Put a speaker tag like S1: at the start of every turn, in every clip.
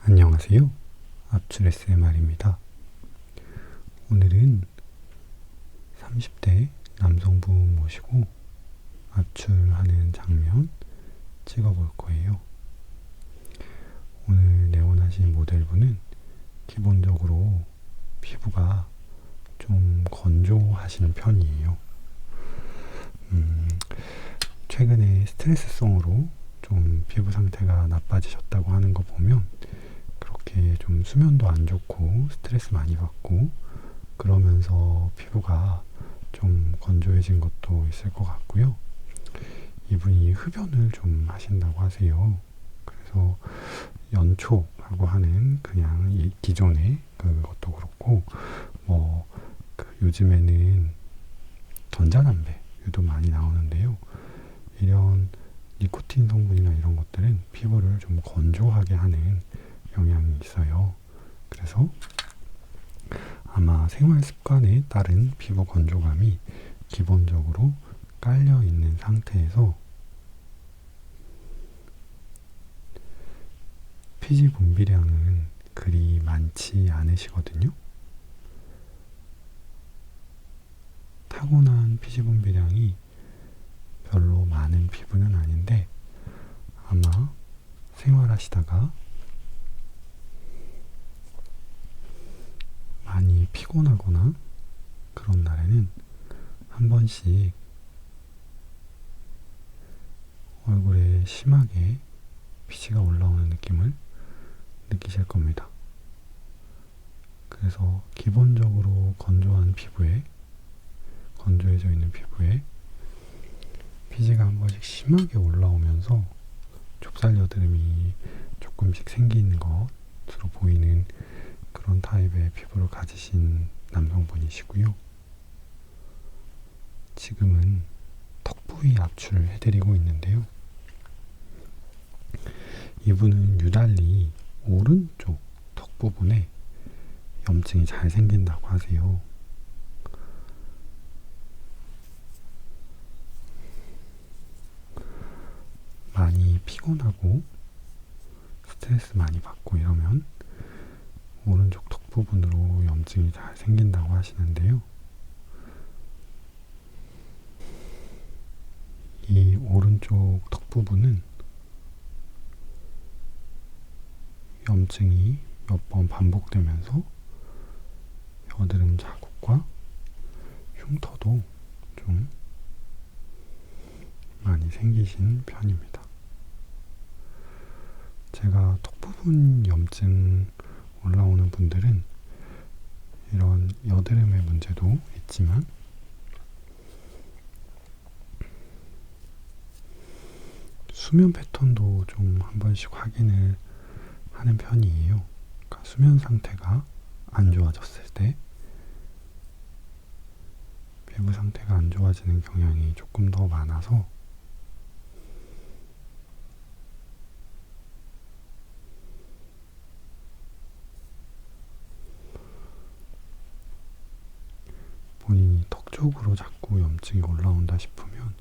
S1: 안녕하세요. 압출 SMR입니다. 오늘은 30대 남성분 모시고 압출하는 장면 찍어볼 거예요. 오늘 내원하신 모델분은 기본적으로 피부가 좀 건조하시는 편이에요. 최근에 스트레스성으로 좀 피부 상태가 나빠지셨다고 하는 거 보면 그렇게 좀 수면도 안 좋고 스트레스 많이 받고 그러면서 피부가 좀 건조해진 것도 있을 것 같고요. 이분이 흡연을 좀 하신다고 하세요. 그래서 연초라고 하는 그냥 이 기존의 그것도 그렇고 요즘에는 전자담배 유독 많이 나오는데요. 이런 니코틴 성분이나 이런 것들은 피부를 좀 건조하게 하는 영향이 있어요. 그래서 아마 생활 습관에 따른 피부 건조감이 기본적으로 깔려 있는 상태에서 피지 분비량은 그리 많지 않으시거든요. 타고난 피지 분비량이 별로 많은 피부는 아닌데 아마 생활하시다가 많이 피곤하거나 그런 날에는 한 번씩 얼굴에 심하게 피지가 올라오는 느낌을 느끼실 겁니다. 그래서 기본적으로 건조해져 있는 피부에 피지가 한 번씩 심하게 올라오면서 좁쌀 여드름이 조금씩 생기는 것으로 보이는 그런 타입의 피부를 가지신 남성분이시고요. 지금은 턱 부위 압출을 해드리고 있는데요. 이분은 유달리 오른쪽 턱 부분에 염증이 잘 생긴다고 하세요. 많이 피곤하고 스트레스 많이 받고 이러면 오른쪽 턱 부분으로 염증이 잘 생긴다고 하시는데요. 이 오른쪽 턱 부분은 염증이 몇 번 반복되면서 여드름 자국과 흉터도 좀 많이 생기신 편입니다. 제가 턱 부분 염증 올라오는 분들은 이런 여드름의 문제도 있지만 수면 패턴도 좀 한 번씩 확인을 하는 편이에요. 그러니까 수면 상태가 안 좋아졌을 때 피부 상태가 안 좋아지는 경향이 조금 더 많아서 본인이 턱 쪽으로 자꾸 염증이 올라온다 싶으면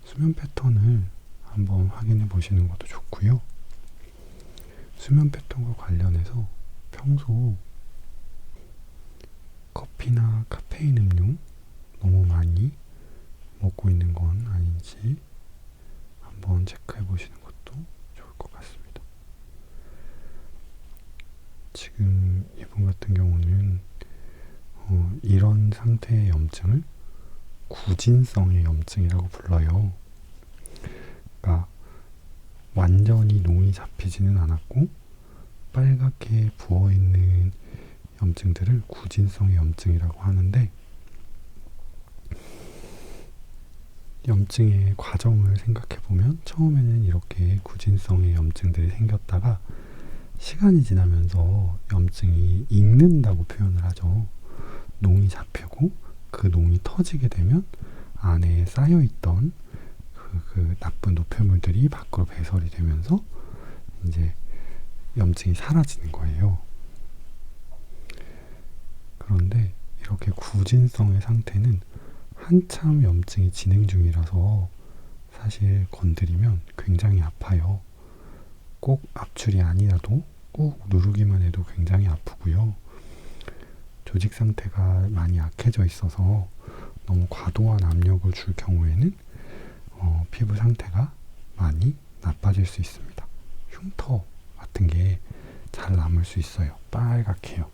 S1: 수면 패턴을 한번 확인해 보시는 것도 좋고요. 수면 패턴과 관련해서 평소 커피나 카페인 음료 너무 많이 먹고 있는 건 아닌지 한번 체크해 보시는 것도 좋을 것 같습니다. 지금 이분 같은 경우는 이런 상태의 염증을 구진성의 염증이라고 불러요. 그러니까 완전히 농이 잡히지는 않았고 빨갛게 부어있는 염증들을 구진성의 염증이라고 하는데, 염증의 과정을 생각해보면 처음에는 이렇게 구진성의 염증들이 생겼다가 시간이 지나면서 염증이 익는다고 표현을 하죠. 농이 잡히고 그 농이 터지게 되면 안에 쌓여있던 그 나쁜 노폐물들이 밖으로 배설이 되면서 이제 염증이 사라지는 거예요. 그런데 이렇게 구진성의 상태는 한참 염증이 진행 중이라서 사실 건드리면 굉장히 아파요. 꼭 압출이 아니라도 꾹 누르기만 해도 굉장히 아프고요. 조직 상태가 많이 약해져 있어서 너무 과도한 압력을 줄 경우에는 피부 상태가 많이 나빠질 수 있습니다. 흉터 같은 게 잘 남을 수 있어요. 빨갛게요.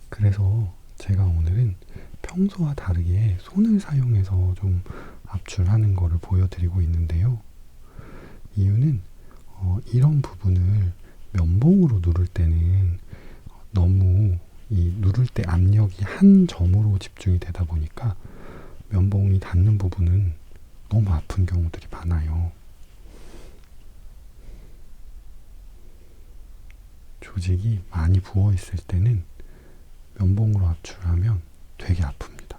S1: 그래서 제가 오늘은 평소와 다르게 손을 사용해서 좀 압출하는 거를 보여드리고 있는데요. 이유는 이런 부분을 면봉으로 누를 때는 너무 이 누를 때 압력이 한 점으로 집중이 되다 보니까 면봉이 닿는 부분은 너무 아픈 경우들이 많아요. 조직이 많이 부어 있을 때는 면봉으로 압출하면 되게 아픕니다.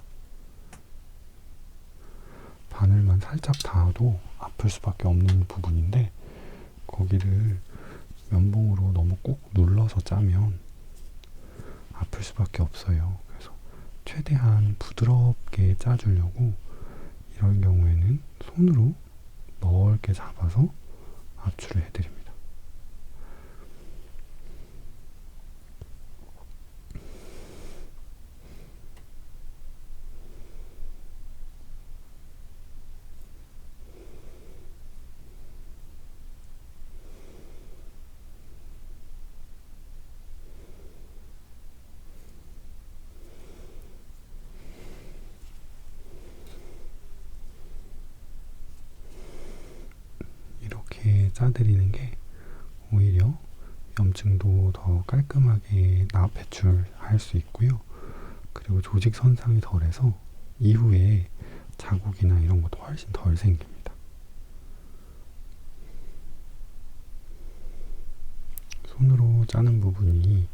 S1: 바늘만 살짝 닿아도 아플 수밖에 없는 부분인데 거기를 면봉으로 너무 꼭 눌러서 짜면 아플 수밖에 없어요. 그래서 최대한 부드럽게 짜주려고 이런 경우에는 손으로 넓게 잡아서 압출을 해드립니다. 이렇게 짜드리는 게 오히려 염증도 더 깔끔하게 배출할 수 있고요. 그리고 조직 손상이 덜해서 이후에 자국이나 이런 것도 훨씬 덜 생깁니다. 손으로 짜는 부분이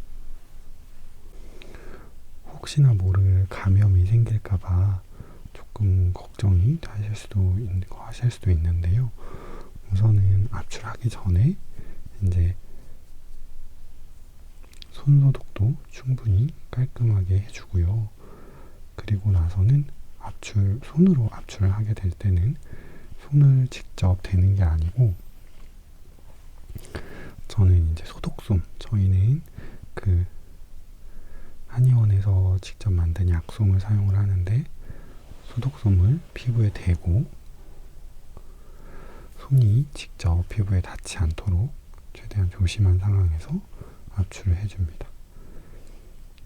S1: 혹시나 모를 감염이 생길까봐 조금 걱정이 하실 수도 있는데요. 우선은 압출하기 전에 이제 손 소독도 충분히 깔끔하게 해주고요. 그리고 나서는 손으로 압출을 하게 될 때는 손을 직접 대는 게 아니고 저는 이제 소독솜, 저희는 그 한의원에서 직접 만든 약솜을 사용을 하는데 소독솜을 피부에 대고 손이 직접 피부에 닿지 않도록 최대한 조심한 상황에서 압출을 해줍니다.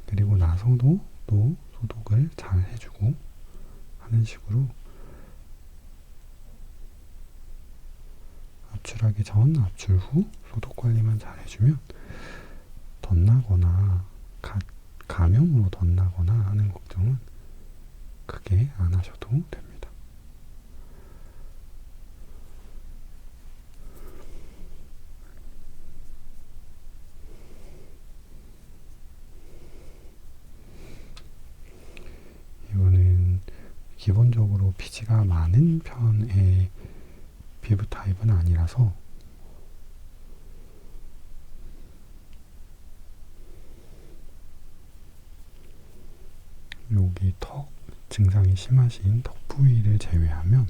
S1: 그리고 나서도 또 소독을 잘 해주고 하는 식으로 압출하기 전, 압출 후 소독 관리만 잘 해주면 덧나거나 감염으로 덧나거나 하는 걱정은 크게 안 하셔도 됩니다. 이거는 기본적으로 피지가 많은 편의 피부 타입은 아니라서 여기 턱 증상이 심하신 턱 부위를 제외하면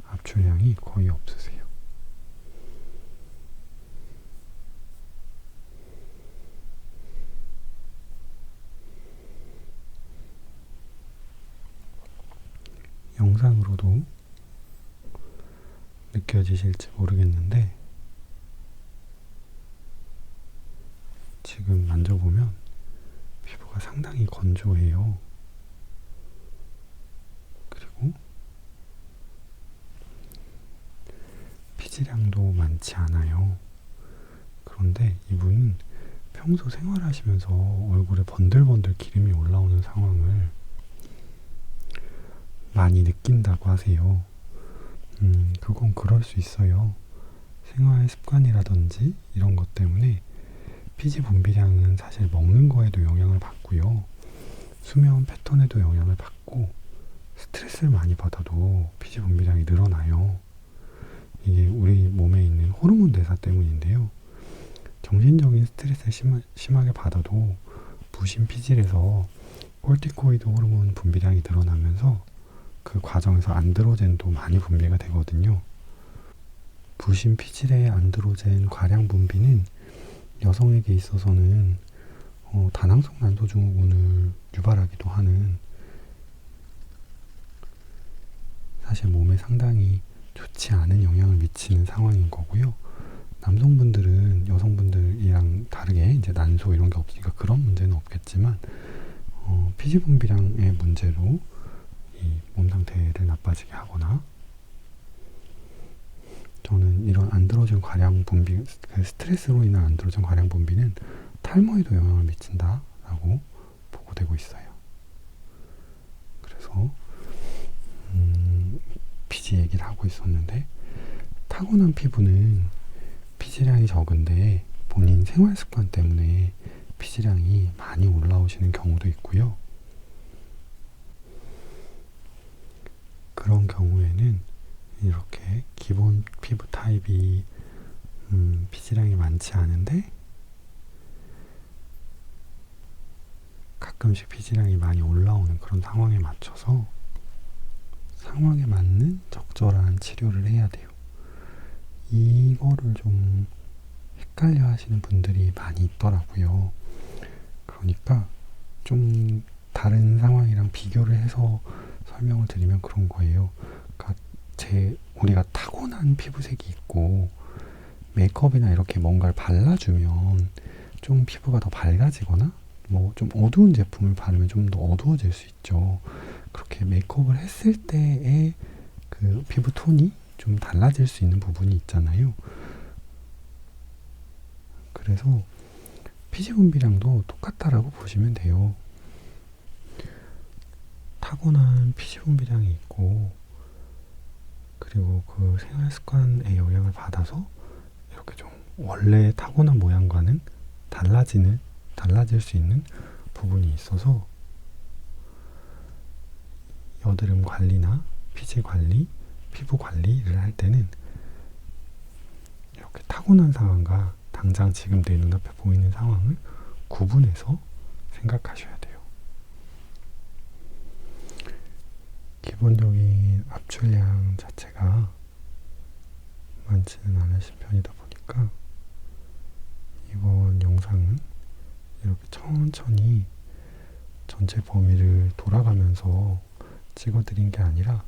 S1: 압출량이 거의 없으세요. 영상으로도 느껴지실지 모르겠는데 지금 만져보면 피부가 상당히 건조해요. 그리고 피지량도 많지 않아요. 그런데 이분은 평소 생활하시면서 얼굴에 번들번들 기름이 올라오는 상황을 많이 느낀다고 하세요. 그건 그럴 수 있어요. 생활 습관이라든지 이런 것 때문에 피지 분비량은 사실 먹는 거에도 영향을 받고요. 수면 패턴에도 영향을 받고 스트레스를 많이 받아도 피지 분비량이 늘어나요. 이게 우리 몸에 있는 호르몬 대사 때문인데요. 정신적인 스트레스를 심하게 받아도 부신 피질에서 코르티코이드 호르몬 분비량이 늘어나면서 그 과정에서 안드로젠도 많이 분비가 되거든요. 부신 피질의 안드로젠 과량 분비는 여성에게 있어서는 다낭성 난소 증후군을 유발하기도 하는, 사실 몸에 상당히 좋지 않은 영향을 미치는 상황인 거고요. 남성분들은 여성분들이랑 다르게 이제 난소 이런 게 없으니까 그런 문제는 없겠지만 피지 분비량의 문제로 이 몸 상태를 나빠지게 하거나, 저는 이런 안드로젠 과량 분비, 그 스트레스로 인한 안드로젠 과량 분비는 탈모에도 영향을 미친다라고 보고되고 있어요. 그래서 피지 얘기를 하고 있었는데, 타고난 피부는 피지량이 적은데 본인 생활 습관 때문에 피지량이 많이 올라오시는 경우도 있고요. 그런 경우에는 이렇게 기본 피부 타입이 피지량이 많지 않은데 가끔씩 피지량이 많이 올라오는 그런 상황에 맞춰서 상황에 맞는 적절한 치료를 해야 돼요. 이거를 좀 헷갈려 하시는 분들이 많이 있더라고요. 그러니까 좀 다른 상황이랑 비교를 해서 설명을 드리면 그런 거예요. 그러니까 우리가 타고난 피부색이 있고 메이크업이나 이렇게 뭔가를 발라주면 좀 피부가 더 밝아지거나 뭐 좀 어두운 제품을 바르면 좀 더 어두워질 수 있죠. 그렇게 메이크업을 했을 때의 그 피부 톤이 좀 달라질 수 있는 부분이 있잖아요. 그래서 피지 분비량도 똑같다라고 보시면 돼요. 타고난 피지 분비량이 있고, 그리고 그 생활 습관의 영향을 받아서 이렇게 좀 원래 타고난 모양과는 달라질 수 있는 부분이 있어서 여드름 관리나 피지 관리, 피부 관리를 할 때는 이렇게 타고난 상황과 당장 지금 내 눈앞에 보이는 상황을 구분해서 생각하셔야 돼요. 기본적인 압출량 자체가 많지는 않으신 편이다 보니까 이번 영상은 이렇게 천천히 전체 범위를 돌아가면서 찍어드린 게 아니라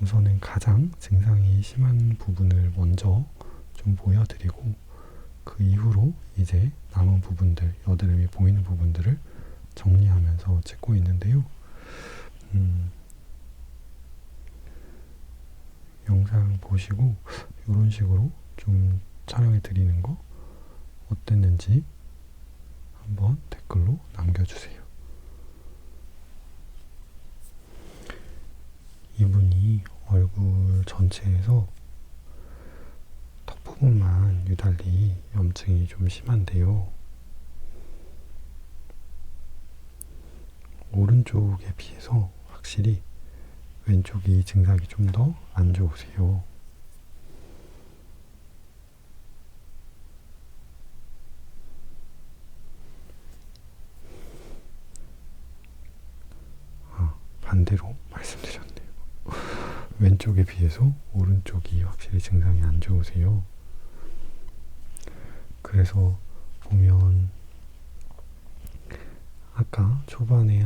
S1: 우선은 가장 증상이 심한 부분을 먼저 좀 보여드리고 그 이후로 이제 남은 부분들, 여드름이 보이는 부분들을 정리하면서 찍고 있는데요. 영상 보시고 이런 식으로 좀 촬영해 드리는 거 어땠는지 한번 댓글로 남겨주세요. 이분이 얼굴 전체에서 턱 부분만 유달리 염증이 좀 심한데요. 오른쪽에 비해서 확실히 왼쪽이 증상이 좀 더 안 좋으세요. 반대로 말씀드렸네요. 왼쪽에 비해서 오른쪽이 확실히 증상이 안 좋으세요. 그래서 보면 아까 초반에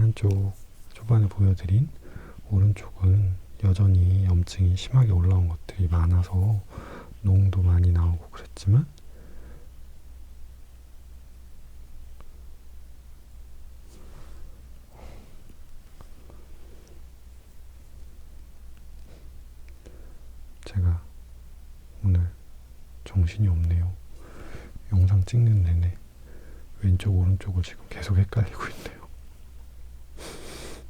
S1: 보여드린 오른쪽은 여전히 염증이 심하게 올라온 것들이 많아서 농도 많이 나오고 그랬지만 제가 오늘 정신이 없네요. 영상 찍는 내내 왼쪽 오른쪽을 지금 계속 헷갈리고 있네요.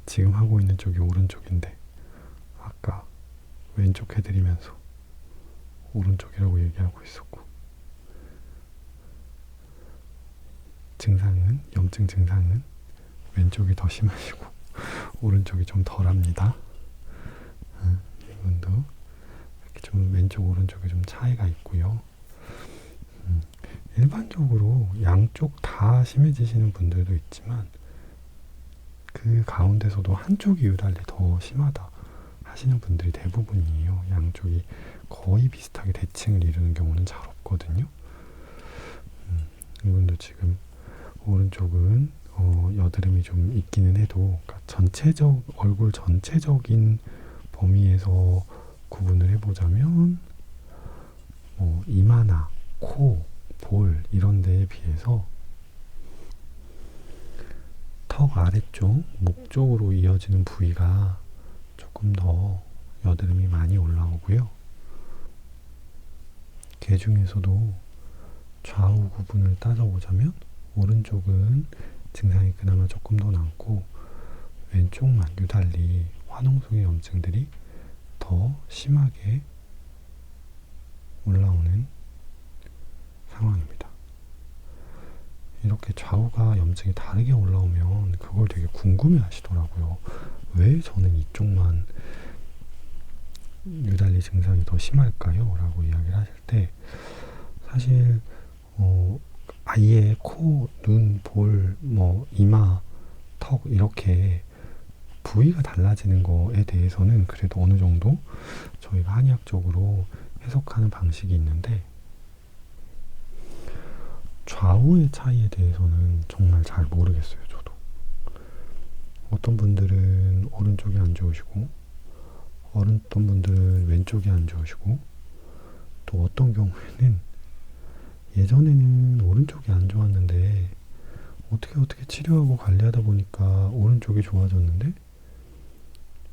S1: 지금 하고 있는 쪽이 오른쪽인데 아까 왼쪽 해드리면서 오른쪽이라고 얘기하고 있었고, 염증 증상은 왼쪽이 더 심하시고 오른쪽이 좀 덜합니다. 이분도 이렇게 좀 왼쪽 오른쪽에 좀 차이가 있고요. 일반적으로 양쪽 다 심해지시는 분들도 있지만 그 가운데서도 한쪽이 유달리 더 심하다 하시는 분들이 대부분이에요. 양쪽이 거의 비슷하게 대칭을 이루는 경우는 잘 없거든요. 이분도 지금 오른쪽은 여드름이 좀 있기는 해도, 그러니까 얼굴 전체적인 범위에서 구분을 해보자면 이마나 코, 볼 이런 데에 비해서 턱 아래쪽, 목 쪽으로 이어지는 부위가 조금 더 여드름이 많이 올라오고요. 그 중에서도 좌우 구분을 따져보자면 오른쪽은 증상이 그나마 조금 더 남고 왼쪽만 유달리 화농성의 염증들이 더 심하게 올라오는 상황입니다. 이렇게 좌우가 염증이 다르게 올라오면 그걸 되게 궁금해 하시더라고요. 왜 저는 이쪽만 유달리 증상이 더 심할까요? 라고 이야기를 하실 때, 사실 아예 코, 눈, 볼, 이마, 턱 이렇게 부위가 달라지는 거에 대해서는 그래도 어느 정도 저희가 한의학적으로 해석하는 방식이 있는데, 좌우의 차이에 대해서는 정말 잘 모르겠어요. 저도. 어떤 분들은 오른쪽이 안 좋으시고, 어떤 분들은 왼쪽이 안 좋으시고, 또 어떤 경우에는 예전에는 오른쪽이 안 좋았는데 어떻게 치료하고 관리하다 보니까 오른쪽이 좋아졌는데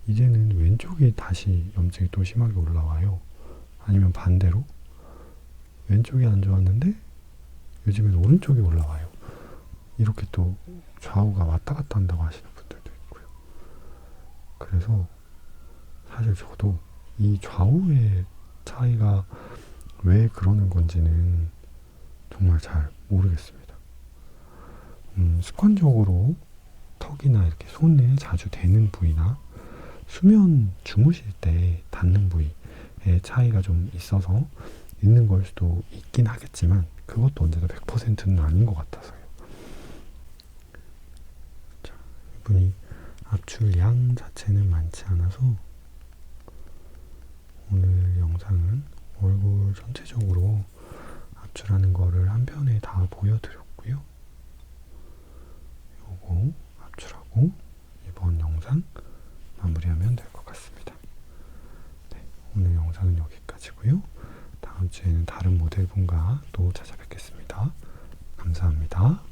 S1: 이제는 왼쪽이 다시 염증이 또 심하게 올라와요. 아니면 반대로 왼쪽이 안 좋았는데 요즘엔 오른쪽이 올라와요. 이렇게 또 좌우가 왔다 갔다 한다고 하시는 분들도 있고요. 그래서 사실 저도 이 좌우의 차이가 왜 그러는 건지는 정말 잘 모르겠습니다. 습관적으로 턱이나 이렇게 손에 자주 대는 부위나 수면 주무실 때 닿는 부위의 차이가 좀 있어서 있는 걸 수도 있긴 하겠지만 그것도 언제나 100%는 아닌 것 같아서요. 자, 이분이 압출량 자체는 많지 않아서 오늘 영상은 얼굴 전체적으로 압출하는 거를 한 편에 다 보여드렸고요. 요거 압출하고 이번 영상 마무리하면 될 것 같습니다. 네, 오늘 영상은 여기까지고요. 다음 주에는 다른 모델분과 또 찾아뵙겠습니다. 감사합니다.